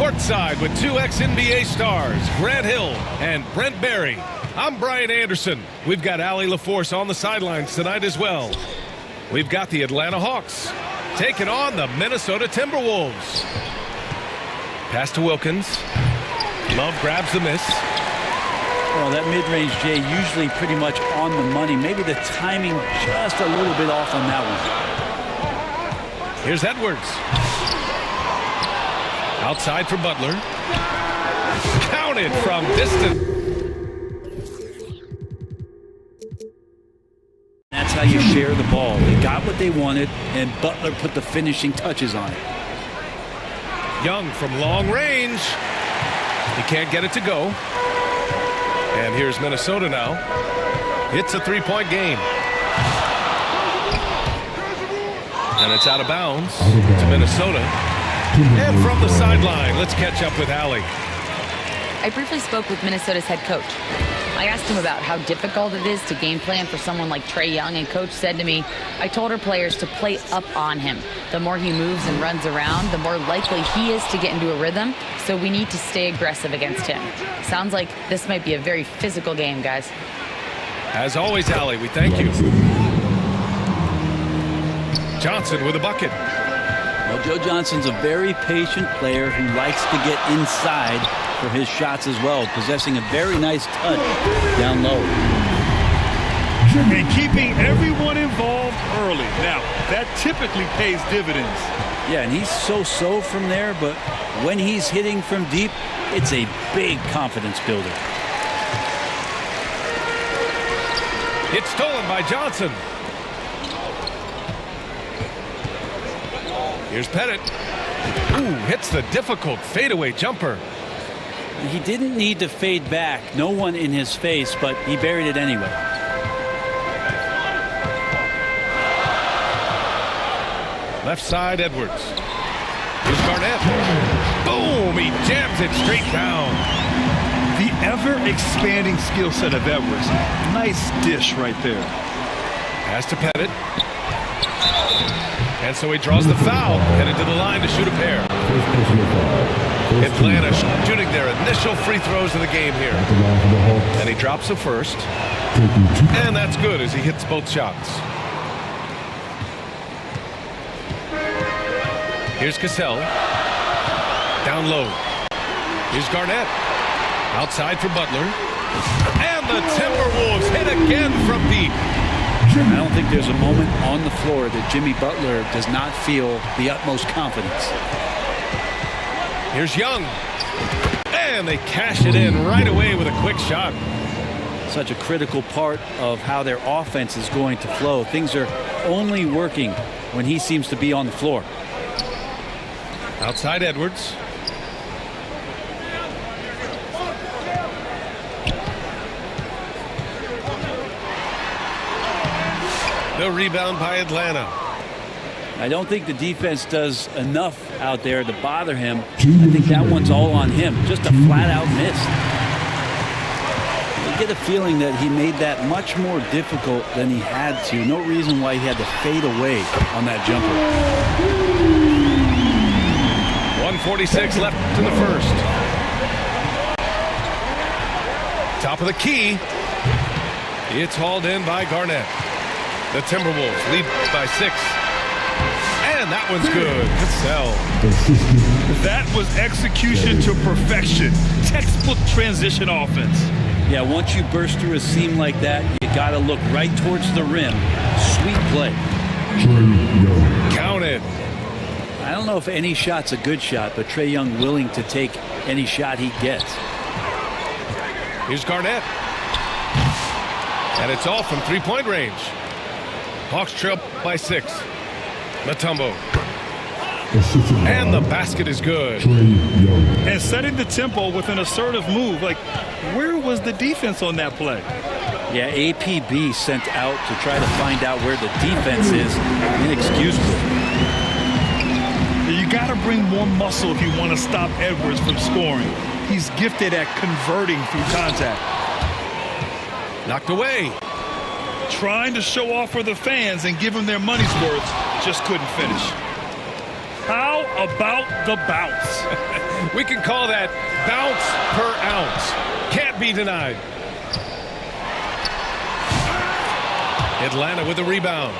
Courtside with two ex-NBA stars, Grant Hill and Brent Barry. I'm Brian Anderson. We've got Allie LaForce on the sidelines tonight as well. We've got the Atlanta Hawks taking on the Minnesota Timberwolves. Pass to Wilkins. Love grabs the miss. Well, that mid-range, Jay, usually pretty much on the money. Maybe the timing just a little bit off on that one. Here's Edwards. Outside for Butler. Counted from distance. That's how you share the ball. They got what they wanted, and Butler put the finishing touches on it. Young from long range. He can't get it to go. And here's Minnesota now. It's a three-point game. And it's out of bounds to Minnesota. And from the sideline, let's catch up with Allie. I briefly spoke with Minnesota's head coach. I asked him about how difficult it is to game plan for someone like Trae Young, and coach said to me, I told our players to play up on him. The more he moves and runs around, the more likely he is to get into a rhythm, so we need to stay aggressive against him. Sounds like this might be a very physical game, guys. As always, Allie, we thank you. Johnson with a bucket. Well, Joe Johnson's a very patient player who likes to get inside for his shots as well, possessing a very nice touch down low. And keeping everyone involved early. Now, that typically pays dividends. Yeah, and he's so-so from there, but when he's hitting from deep, it's a big confidence builder. It's stolen by Johnson. Here's Pettit. Ooh, hits the difficult fadeaway jumper. He didn't need to fade back. No one in his face, but he buried it anyway. Left side, Edwards. Here's Garnett. Boom! He jams it straight down. The ever-expanding skill set of Edwards. Nice dish right there. Pass to Pettit. And so he draws the foul, headed to the line to shoot a pair. Atlanta shooting their initial free throws of the game here. And he drops the first. And that's good as he hits both shots. Here's Cassell. Down low. Here's Garnett. Outside for Butler. And the Timberwolves hit again from deep. I don't think there's a moment on the floor that Jimmy Butler does not feel the utmost confidence. Here's Young. And they cash it in right away with a quick shot. Such a critical part of how their offense is going to flow. Things are only working when he seems to be on the floor. Outside Edwards. The rebound by Atlanta. I don't think the defense does enough out there to bother him. I think that one's all on him. Just a flat-out miss. You get a feeling that he made that much more difficult than he had to. No reason why he had to fade away on that jumper. 1:46 left in the first. Top of the key. It's hauled in by Garnett. The Timberwolves lead by 6. And that one's good. Cassell. That was execution to perfection. Textbook transition offense. Yeah, once you burst through a seam like that, you got to look right towards the rim. Sweet play. Counted. I don't know if any shot's a good shot, but Trae Young willing to take any shot he gets. Here's Garnett. And it's all from three-point range. Hawks trail by 6. Mutombo. And the basket is good. And setting the tempo with an assertive move. Like, where was the defense on that play? Yeah, APB sent out to try to find out where the defense is. Inexcusable. You got to bring more muscle if you want to stop Edwards from scoring. He's gifted at converting through contact. Knocked away. Trying to show off for the fans and give them their money's worth, just couldn't finish. How about the bounce? We can call that bounce per ounce. Can't be denied. Atlanta with the rebound.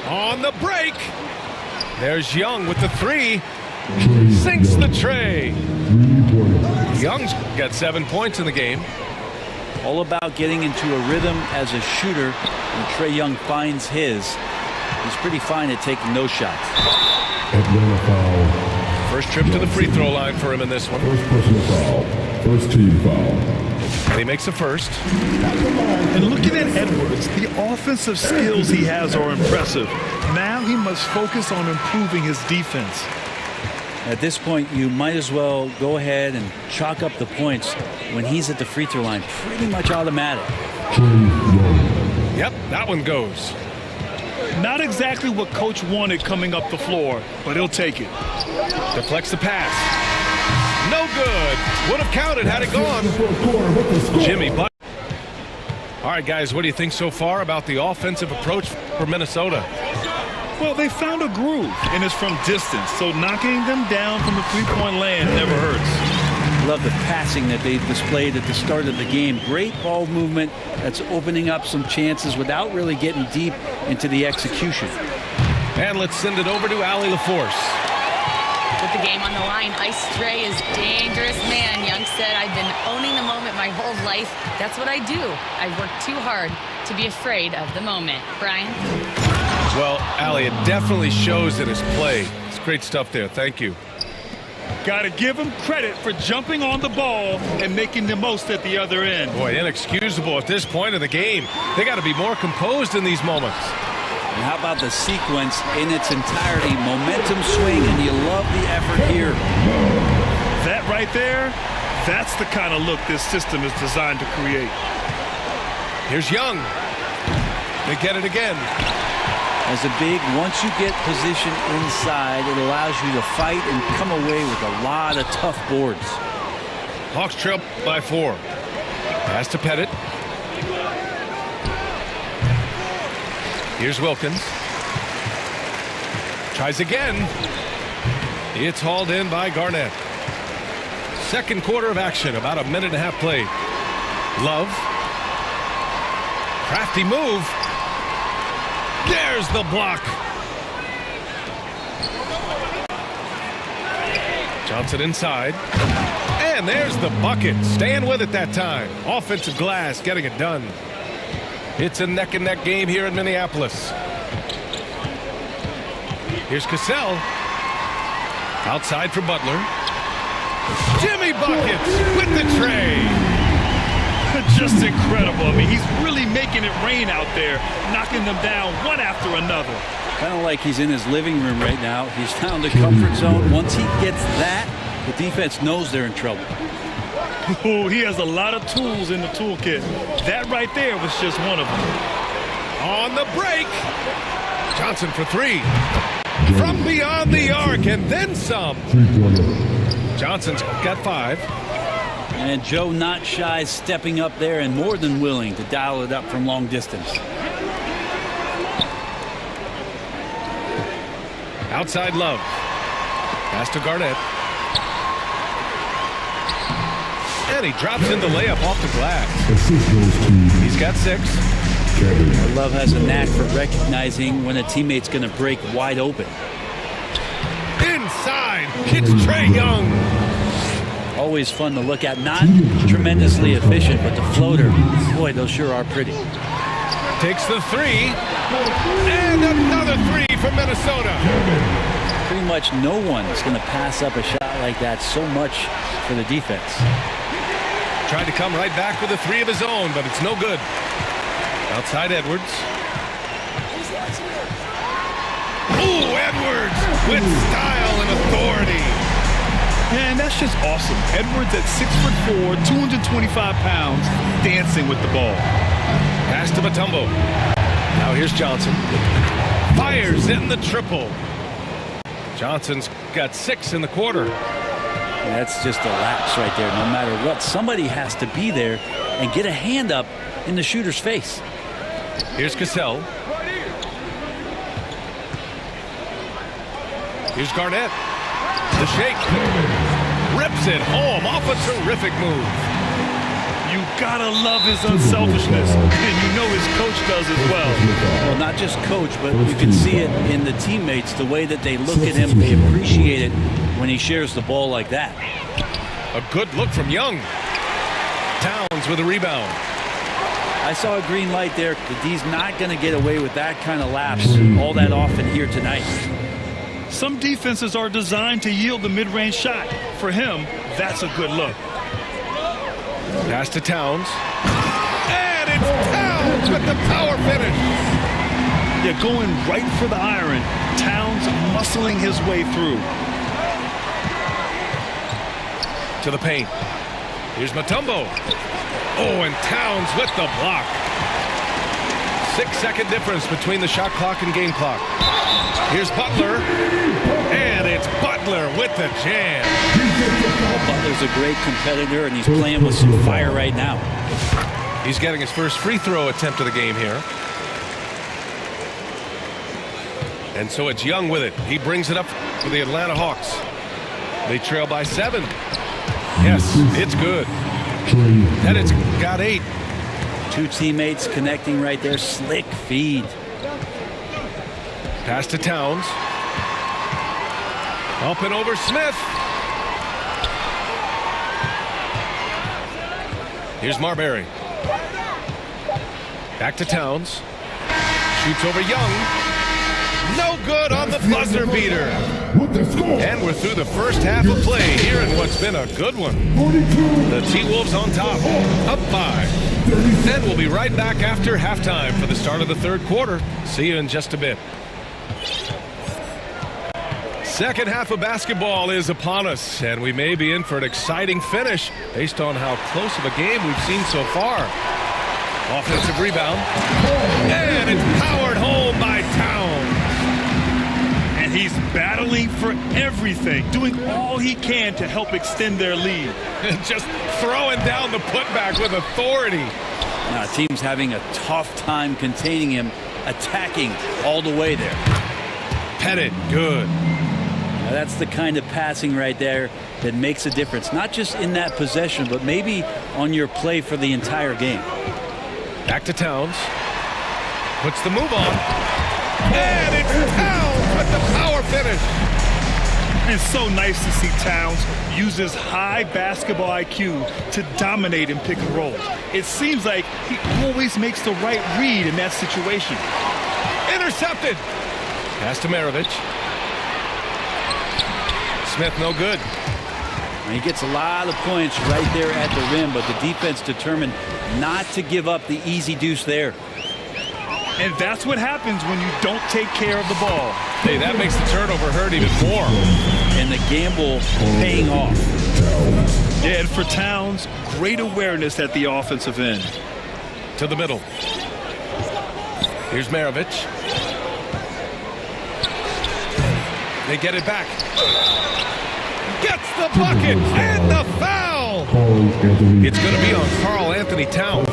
On the break. There's Young with the three. Sinks the tray. Young's got 7 points in the game. All about getting into a rhythm as a shooter. When Trae Young finds his, he's pretty fine at taking those shots. Atlanta foul. First trip to the free throw line for him in this one. First personal foul. First team foul. And he makes a first. And looking at Edwards, the offensive skills he has are impressive. Now he must focus on improving his defense. At this point, you might as well go ahead and chalk up the points when he's at the free throw line. Pretty much automatic. Yep, that one goes. Not exactly what coach wanted coming up the floor, but he'll take it. Deflects the pass. No good. Would have counted had it gone. Jimmy Butler. All right, guys, what do you think so far about the offensive approach for Minnesota? Well, they found a groove, and it's from distance, so knocking them down from the three-point land never hurts. Love the passing that they displayed at the start of the game. Great ball movement that's opening up some chances without really getting deep into the execution. And let's send it over to Allie LaForce. With the game on the line, Ice Trae is dangerous man. Young said, I've been owning the moment my whole life. That's what I do. I work too hard to be afraid of the moment. Brian? Well, Allie, it definitely shows in his play. It's great stuff there. Thank you. Got to give him credit for jumping on the ball and making the most at the other end. Boy, inexcusable at this point of the game. They got to be more composed in these moments. And how about the sequence in its entirety? Momentum swing, and you love the effort here. That right there, that's the kind of look this system is designed to create. Here's Young. They get it again. As a big, once you get position inside, it allows you to fight and come away with a lot of tough boards. Hawks trail by 4. Pass to Pettit. Here's Wilkins. Tries again. It's hauled in by Garnett. Second quarter of action, about a minute and a half played. Love. Crafty move. There's the block. Johnson inside. And there's the bucket. Staying with it that time. Offensive glass getting it done. It's a neck-and-neck game here in Minneapolis. Here's Cassell. Outside for Butler. Jimmy buckets with the tray. Just incredible. I mean, he's really making it rain out there, knocking them down one after another. Kind of like he's in his living room right now. He's found a comfort zone. Once he gets that, the defense knows they're in trouble. Oh, he has a lot of tools in the toolkit. That right there was just one of them. On the break. Johnson for 3. From beyond the arc and then some. Johnson's got 5. And Joe not shy, stepping up there and more than willing to dial it up from long distance. Outside Love. Pass to Garnett. And he drops in the layup off the glass. He's got 6. Love has a knack for recognizing when a teammate's going to break wide open. Inside, it's Trae Young. Always fun to look at. Not tremendously efficient, but the floater, boy, those sure are pretty. Takes the 3. And another 3 from Minnesota. Pretty much no one is going to pass up a shot like that so much for the defense. Tried to come right back with a 3 of his own, but it's no good. Outside Edwards. Ooh, Edwards with style and authority. Man, that's just awesome. Edwards at 6'4", 225 pounds, dancing with the ball. Pass to Mutombo. Now here's Johnson. Fires in the triple. Johnson's got 6 in the quarter. That's just a lapse right there. No matter what, somebody has to be there and get a hand up in the shooter's face. Here's Cassell. Here's Garnett. The shake. rips it home off a terrific move. You gotta love his unselfishness, and you know his coach does as well. Well, not just coach, but you can see it in the teammates, the way that they look at him. They appreciate it when he shares the ball like that. A good look from Young. Towns with a rebound. I saw a green light there. The D's not going to get away with that kind of lapse all that often here tonight. Some defenses are designed to yield the mid-range shot. For him, that's a good look. Pass to Towns. And it's Towns with the power finish. Yeah, going right for the iron. Towns muscling his way through. To the paint. Here's Mutombo. Oh, and Towns with the block. 6-second difference between the shot clock and game clock. Here's Butler. And it's Butler with the jam. Well, Butler's a great competitor, and he's playing with some fire right now. He's getting his first free throw attempt of the game here. And so it's Young with it. He brings it up for the Atlanta Hawks. They trail by 7. Yes, it's good. And it's got 8. Two teammates connecting right there. Slick feed. Pass to Towns. Up and over Smith. Here's Marbury. Back to Towns. Shoots over Young. No good on the buzzer beater. And we're through the first half of play here in what's been a good one. The T-Wolves on top, up 5. And we'll be right back after halftime for the start of the third quarter. See you in just a bit. Second half of basketball is upon us, and we may be in for an exciting finish based on how close of a game we've seen so far. Offensive rebound. And it's powered home by Towns. And he's battling for everything, doing all he can to help extend their lead. Just throwing down the putback with authority. Now, the team's having a tough time containing him, attacking all the way there. Pettit, good. Now, that's the kind of passing right there that makes a difference, not just in that possession, but maybe on your play for the entire game. Back to Towns. Puts the move on. And it's Towns with the power finish. It's so nice to see Towns use his high basketball IQ to dominate in pick and rolls. It seems like he always makes the right read in that situation. Intercepted. Pass to Maravich. Smith no good. He gets a lot of points right there at the rim, but the defense determined not to give up the easy deuce there. And that's what happens when you don't take care of the ball. Hey, that makes the turnover hurt even more. And the gamble paying off. Yeah, and for Towns, great awareness at the offensive end. To the middle. Here's Maravich. They get it back. Gets the bucket and the foul. It's going to be on Karl Anthony Towns.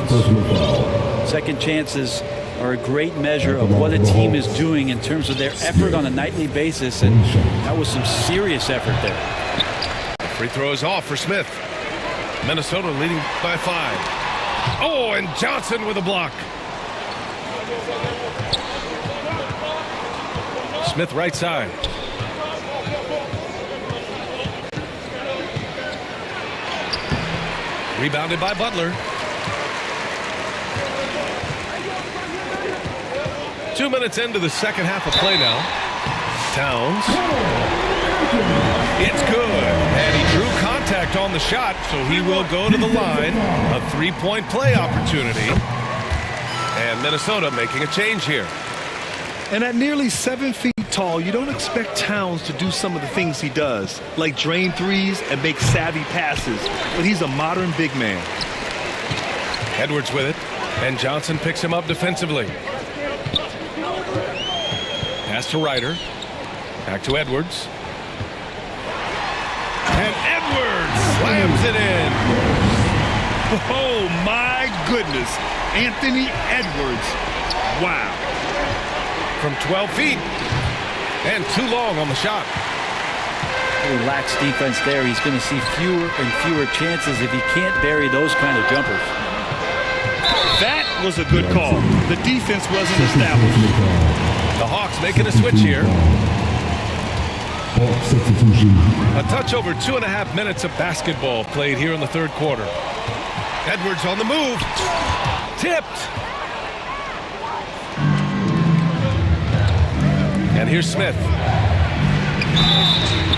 Second chances are a great measure of what a team is doing in terms of their effort on a nightly basis, and that was some serious effort there. Free throw is off for Smith. Minnesota leading by 5. Oh, and Johnson with a block. Smith right side. Rebounded by Butler. 2 minutes into the second half of play now. Towns. It's good. And he drew contact on the shot, so he will go to the line. A 3-point play opportunity. And Minnesota making a change here. And at nearly 7 feet tall, you don't expect Towns to do some of the things he does, like drain threes and make savvy passes. But he's a modern big man. Edwards with it. And Johnson picks him up defensively. Pass to Ryder. Back to Edwards. And Edwards slams it in. Oh, my goodness. Anthony Edwards. Wow. From 12 feet. And too long on the shot. Relaxed defense there. He's going to see fewer and fewer chances if he can't bury those kind of jumpers. That was a good call. The defense wasn't established. The Hawks making a switch here. Hawks substitution. A touch over 2.5 minutes of basketball played here in the third quarter. Edwards on the move. Tipped. And here's Smith.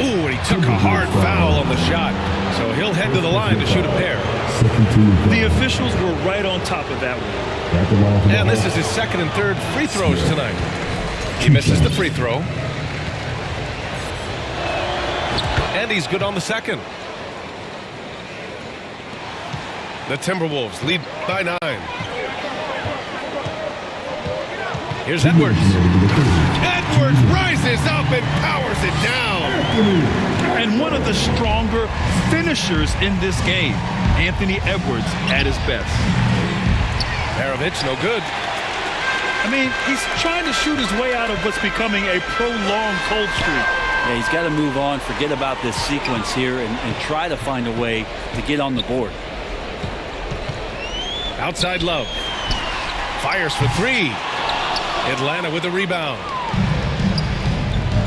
Ooh, and he took a hard foul on the shot. So he'll head to the line to shoot a pair. The officials were right on top of that one. And this is his second and third free throws tonight. He misses the free throw. And he's good on the second. The Timberwolves lead by 9. Here's Edwards. Edwards rises up and powers it down. And one of the stronger finishers in this game, Anthony Edwards at his best. Maravich, no good. I mean, he's trying to shoot his way out of what's becoming a prolonged cold streak. Yeah, he's got to move on, forget about this sequence here, and try to find a way to get on the board. Outside Love. Fires for 3. Atlanta with a rebound.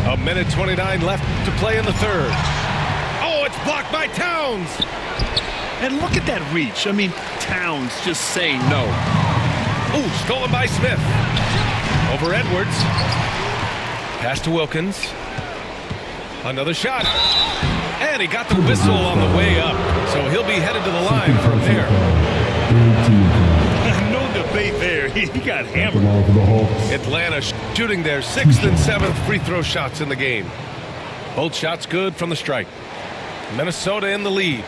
1:29 left to play in the third. Oh, it's blocked by Towns. And look at that reach. I mean, Towns just saying no. Ooh, stolen by Smith. Over Edwards. Pass to Wilkins. Another shot. And he got the whistle on the way up. So he'll be headed to the line for a pair. No debate there. He got hammered. Atlanta shooting their 6th and 7th free throw shots in the game. Both shots good from the strike. Minnesota in the lead.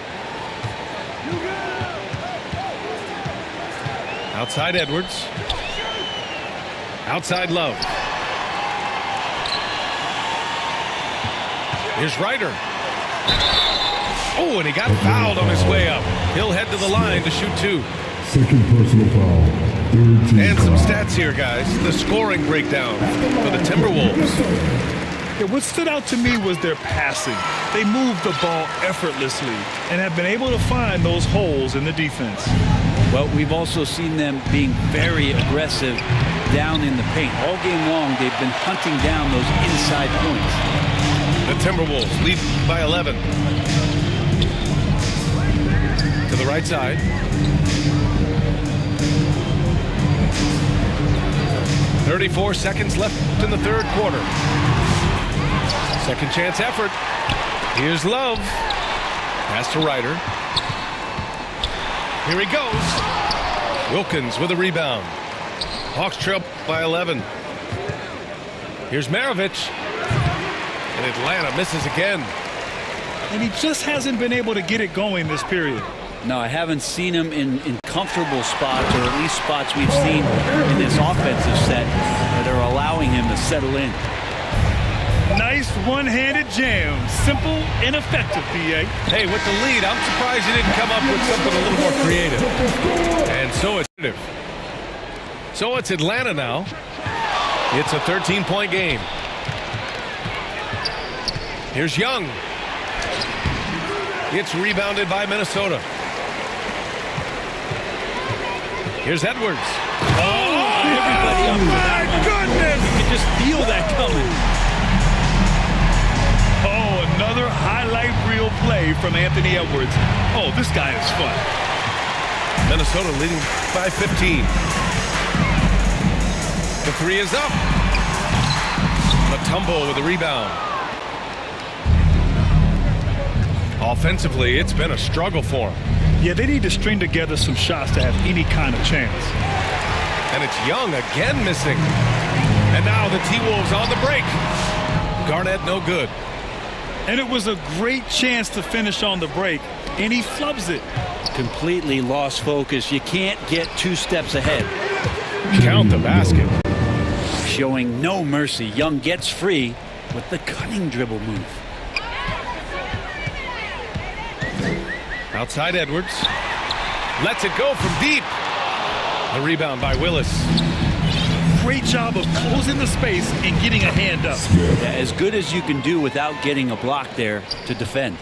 Outside Edwards. Outside Love. Here's Ryder. Oh, and he got fouled on his way up. He'll head to the line to shoot 2. Second personal foul. Third team And some foul. stats here, guys. The scoring breakdown for the Timberwolves. Yeah, what stood out to me was their passing. They moved the ball effortlessly and have been able to find those holes in the defense. Well, we've also seen them being very aggressive down in the paint. All game long, they've been hunting down those inside points. The Timberwolves lead by 11. To the right side. .34 seconds left in the third quarter. Second chance effort. Here's Love. Pass to Ryder. Here he goes. Wilkins with a rebound. Hawks trail by 11. Here's Maravich. And Atlanta misses again. And he just hasn't been able to get it going this period. No, I haven't seen him in comfortable spots, or at least spots we've seen in this offensive set that are allowing him to settle in. Nice one-handed jam. Simple and effective, PA. Hey, with the lead, I'm surprised he didn't come up with something a little more creative. And so it's Atlanta now. It's a 13-point game. Here's Young. It's rebounded by Minnesota. Here's Edwards. Everybody up for that one. Goodness! You can just feel that coming. Oh, another highlight reel play from Anthony Edwards. Oh, this guy is fun. Minnesota leading by 15. The 3 is up. Mutombo with the rebound. Offensively, it's been a struggle for him. Yeah, they need to string together some shots to have any kind of chance. And it's Young again missing. And now the T-Wolves on the break. Garnett no good. And it was a great chance to finish on the break, and he flubs it. Completely lost focus. You can't get 2 steps ahead. Count the basket. Showing no mercy. Young gets free with the cunning dribble move. Outside Edwards. Lets it go from deep. The rebound by Willis. great job of closing the space and getting a hand up. Yeah, as good as you can do without getting a block there to defend.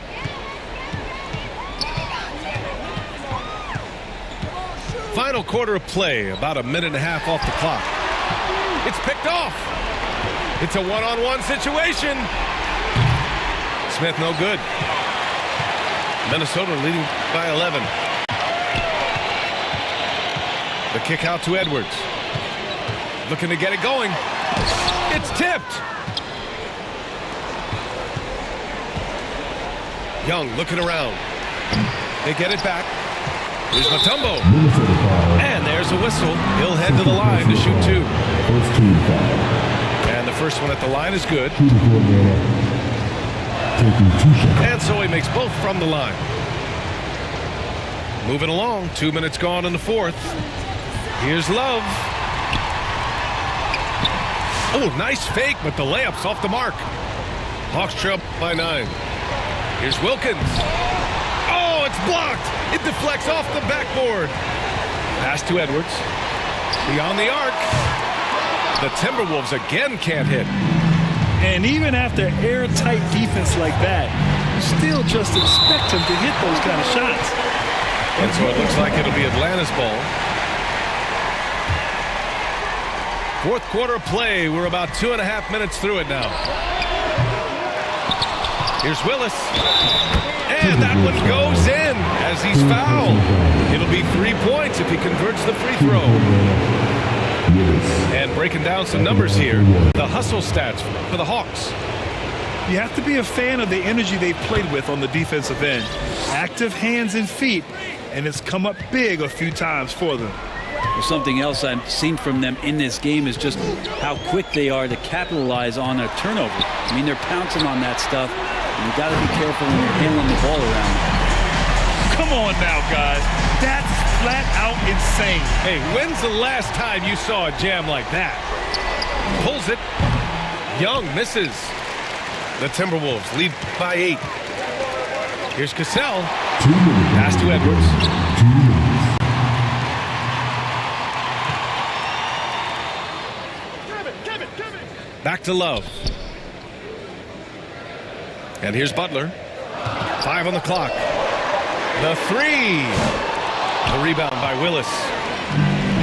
Final quarter of play, about a minute and a half off the clock. It's picked off. It's a one-on-one situation. Smith no good. Minnesota leading by 11. The kick out to Edwards. Looking to get it going. It's tipped. Young looking around. They get it back. Here's Mutombo. And there's a whistle. He'll head to the line to shoot two. And the first one at the line is good. And so he makes both from the line. Moving along. 2 minutes gone in the fourth. Here's Love. Oh, nice fake, but the layup's off the mark. Hawks trail by 9. Here's Wilkins. Oh, it's blocked. It deflects off the backboard. Pass to Edwards. Beyond the arc. The Timberwolves again can't hit. And even after airtight defense like that, you still just expect him to hit those kind of shots. And so it looks like it'll be Atlanta's ball. Fourth quarter of play. We're about 2.5 minutes through it now. Here's Willis. And that one goes in as he's fouled. It'll be 3 points if he converts the free throw. And breaking down some numbers here, the hustle stats for the Hawks. You have to be a fan of the energy they've played with on the defensive end. Active hands and feet, and it's come up big a few times for them. Well, something else I've seen from them in this game is just how quick they are to capitalize on a turnover. I mean, they're pouncing on that stuff, and you got to be careful when you're handling the ball around. Come on now, guys. That's flat out insane. Hey, when's the last time you saw a jam like that? Pulls it. Young misses. The Timberwolves lead by 8. Here's Cassell. Pass to Edwards. Back to Love. And here's Butler. 5 on the clock. The 3. The rebound by Willis.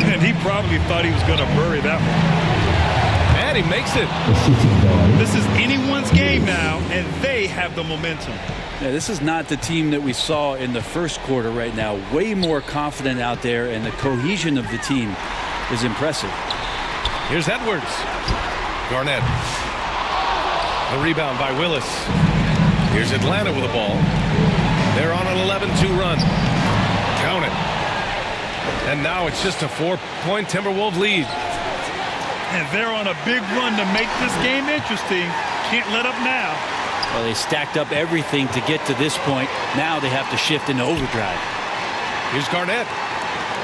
And he probably thought he was going to bury that one. And he makes it. This is anyone's game now, and they have the momentum. Yeah, this is not the team that we saw in the first quarter right now. Way more confident out there, and the cohesion of the team is impressive. Here's Edwards. Garnett. The rebound by Willis. Here's Atlanta with the ball. They're on an 11-2 run. Count it. And now it's just a 4-point Timberwolves lead. And they're on a big run to make this game interesting. Can't let up now. Well, they stacked up everything to get to this point. Now they have to shift into overdrive. Here's Garnett.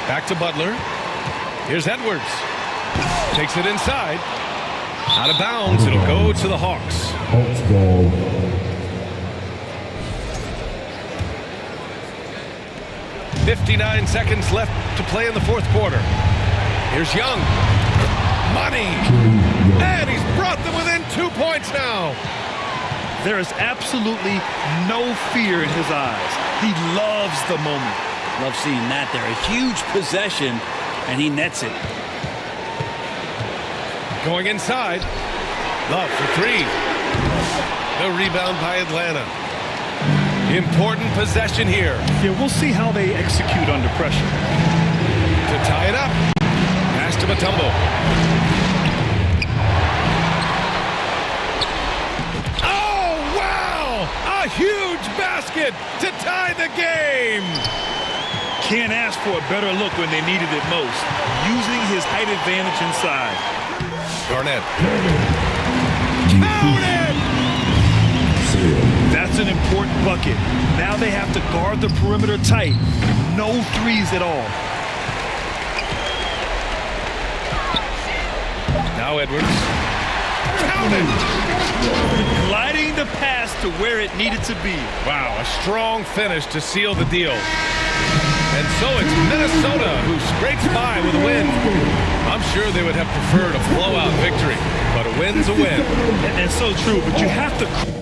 Back to Butler. Here's Edwards. Takes it inside. Out of bounds. It'll go to the Hawks. Hawks ball. 59 seconds left to play in the fourth quarter. Here's Young. Money. And he's brought them within 2 points now. There is absolutely no fear in his eyes. He loves the moment. Love seeing that there. A huge possession, and he nets it. Going inside. Love for 3. The rebound by Atlanta. Important possession here. Yeah, we'll see how they execute under pressure. To tie it up. Pass to Mutombo. Oh, wow! A huge basket to tie the game. Can't ask for a better look when they needed it most. Using his height advantage inside. Garnett. Count it! That's an important bucket. Now they have to guard the perimeter tight. No threes at all. Now Edwards. Count it! Gliding the pass to where it needed to be. Wow, a strong finish to seal the deal. And so it's Minnesota who scrapes by with a win. I'm I'm sure they would have preferred a blowout victory, but a win's a win. And so true, but you have to